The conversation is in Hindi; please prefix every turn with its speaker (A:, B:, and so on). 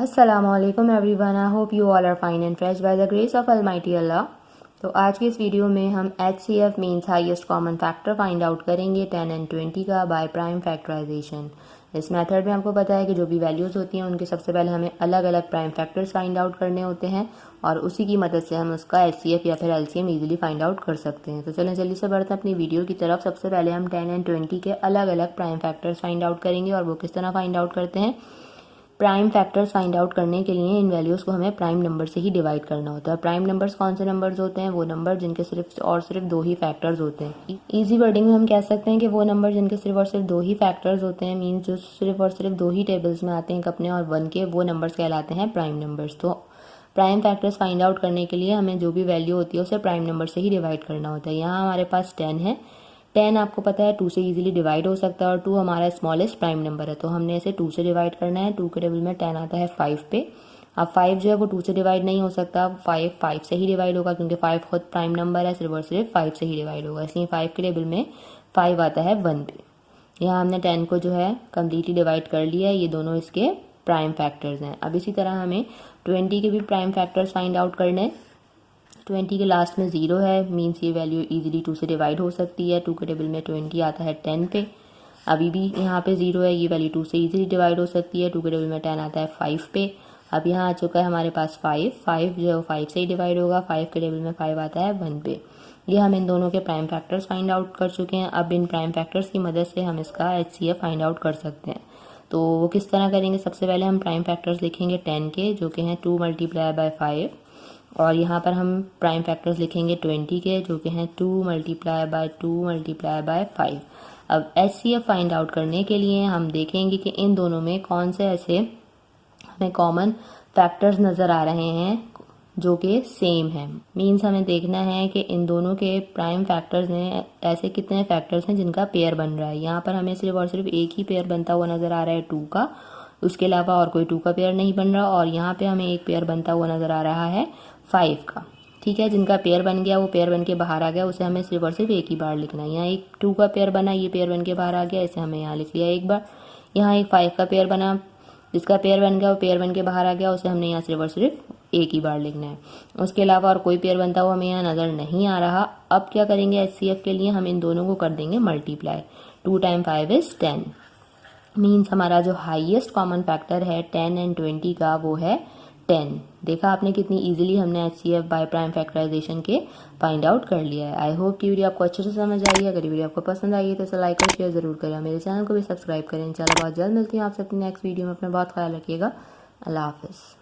A: Assalamualaikum everyone. I hope you all are fine and fresh by the grace of Almighty Allah. तो आज की इस वीडियो में हम HCF means highest common factor find out करेंगे 10 एंड 20 का बाय प्राइम फैक्टराइजेशन। इस मेथड में आपको पता है कि जो भी वैल्यूज़ होती हैं उनके सबसे पहले हमें अलग अलग प्राइम फैक्टर्स फाइंड आउट करने होते हैं और उसी की मदद से हम उसका HCF या फिर LCM इजीली फाइंड आउट कर सकते हैं। तो चलें जल्दी से बढ़ते हैं अपनी वीडियो की तरफ। सबसे पहले हम 10 एंड 20 के अलग अलग प्राइम फैक्टर्स फाइंड आउट करेंगे और वो किस तरह फाइंड आउट करते हैं। प्राइम फैक्टर्स फाइंड आउट करने के लिए इन वैल्यूज़ को हमें प्राइम नंबर से ही डिवाइड करना होता है। प्राइम नंबर्स कौन से नंबर्स होते हैं? वो नंबर जिनके सिर्फ दो ही फैक्टर्स होते हैं। इजी वर्डिंग में हम कह सकते हैं कि वो नंबर जिनके सिर्फ और सिर्फ दो ही फैक्टर्स होते हैं, मीन्स जो सिर्फ और सिर्फ दो ही टेबल्स में आते हैं, एक अपने और वन के, वो नंबर्स कहलाते हैं प्राइम नंबर्स। तो प्राइम फैक्टर्स फाइंड आउट करने के लिए हमें जो भी वैल्यू होती है उसे प्राइम नंबर से ही डिवाइड करना होता है। यहाँ हमारे पास 10 है। 10 आपको पता है 2 से इजीली डिवाइड हो सकता है और 2 हमारा स्मॉलेस्ट प्राइम नंबर है, तो हमने इसे 2 से डिवाइड करना है। 2 के टेबल में 10 आता है 5 पे। अब 5 जो है वो 2 से डिवाइड नहीं हो सकता, 5 से ही डिवाइड होगा क्योंकि 5 खुद प्राइम नंबर है, सिर्फ और सिर्फ 5 से ही डिवाइड होगा, इसलिए 5 के टेबल में 5 आता है 1 पे। यहाँ हमने 10 को जो है कम्प्लीटली डिवाइड कर लिया है। ये दोनों इसके प्राइम फैक्टर्स हैं। अब इसी तरह हमें 20 के भी प्राइम फैक्टर्स फाइंड आउट करने। 20 के लास्ट में 0 है, मीन्स ये वैल्यू इजीली 2 से डिवाइड हो सकती है। 2 के टेबल में 20 आता है 10 पे। अभी भी यहाँ पे 0 है, ये वैल्यू 2 से इजीली डिवाइड हो सकती है। 2 के टेबल में 10 आता है 5 पे। अब यहाँ आ चुका है हमारे पास 5 जो है वो 5 से ही डिवाइड होगा। 5 के टेबल में 5 आता है 1 पे। ये हम इन दोनों के प्राइम फैक्टर्स फाइंड आउट कर चुके हैं। अब इन प्राइम फैक्टर्स की मदद से हम इसका HCF फाइंड आउट कर सकते हैं। तो वो किस तरह करेंगे? सबसे पहले हम प्राइम फैक्टर्स लिखेंगे 10 के, जो कि हैं 2 मल्टीप्लाई बाय 5, और यहाँ पर हम प्राइम फैक्टर्स लिखेंगे 20 के, जो कि हैं 2 मल्टीप्लाई बाय 2 मल्टीप्लाई बाय 5। अब HCF फाइंड आउट करने के लिए हम देखेंगे कि इन दोनों में कौन से ऐसे हमें कॉमन फैक्टर्स नज़र आ रहे हैं जो कि सेम है। मीन्स हमें देखना है कि इन दोनों के प्राइम फैक्टर्स में ऐसे कितने फैक्टर्स हैं जिनका पेयर बन रहा है। यहाँ पर हमें सिर्फ और सिर्फ एक ही पेयर बनता हुआ नज़र आ रहा है 2 का, उसके अलावा और कोई 2 का पेयर नहीं बन रहा। और यहाँ पे हमें एक पेयर बनता हुआ नज़र आ रहा है 5 का। ठीक है, जिनका पेयर बन गया वो पेयर बन के बाहर आ गया, उसे हमें सिर्फ और सिर्फ एक ही बार लिखना है। यहाँ एक 2 का पेयर बना, ये पेयर बन के बाहर आ गया, इसे हमें यहाँ लिख लिया एक बार। यहाँ एक 5 का पेयर बना, जिसका पेयर बन गया वो पेयर बन के बाहर आ गया, उसे हमने यहाँ सिर्फ और सिर्फ एक ही बार लिखना है। उसके अलावा और कोई पेयर बनता हुआ हमें यहाँ नज़र नहीं आ रहा। अब क्या करेंगे? HCF के लिए हम इन दोनों को कर देंगे मल्टीप्लाई। 2 time 5 is 10। मीन्स हमारा जो हाईएस्ट कॉमन फैक्टर है 10 एंड 20 का वो है 10। देखा आपने कितनी इजीली हमने HCF बाय प्राइम फैक्टराइजेशन के फाइंड आउट कर लिया है। आई होप कि वीडियो आपको अच्छे से समझ आई है। अगर वीडियो आपको पसंद आई है तो इसे लाइक और शेयर जरूर करें। मेरे चैनल को भी सब्सक्राइब करें। इंशाल्लाह बहुत जल्द मिलती हूँ आपसे अपनी नेक्स्ट वीडियो में। अपना बहुत ख्याल रखिएगा। अल्लाह हाफिज़।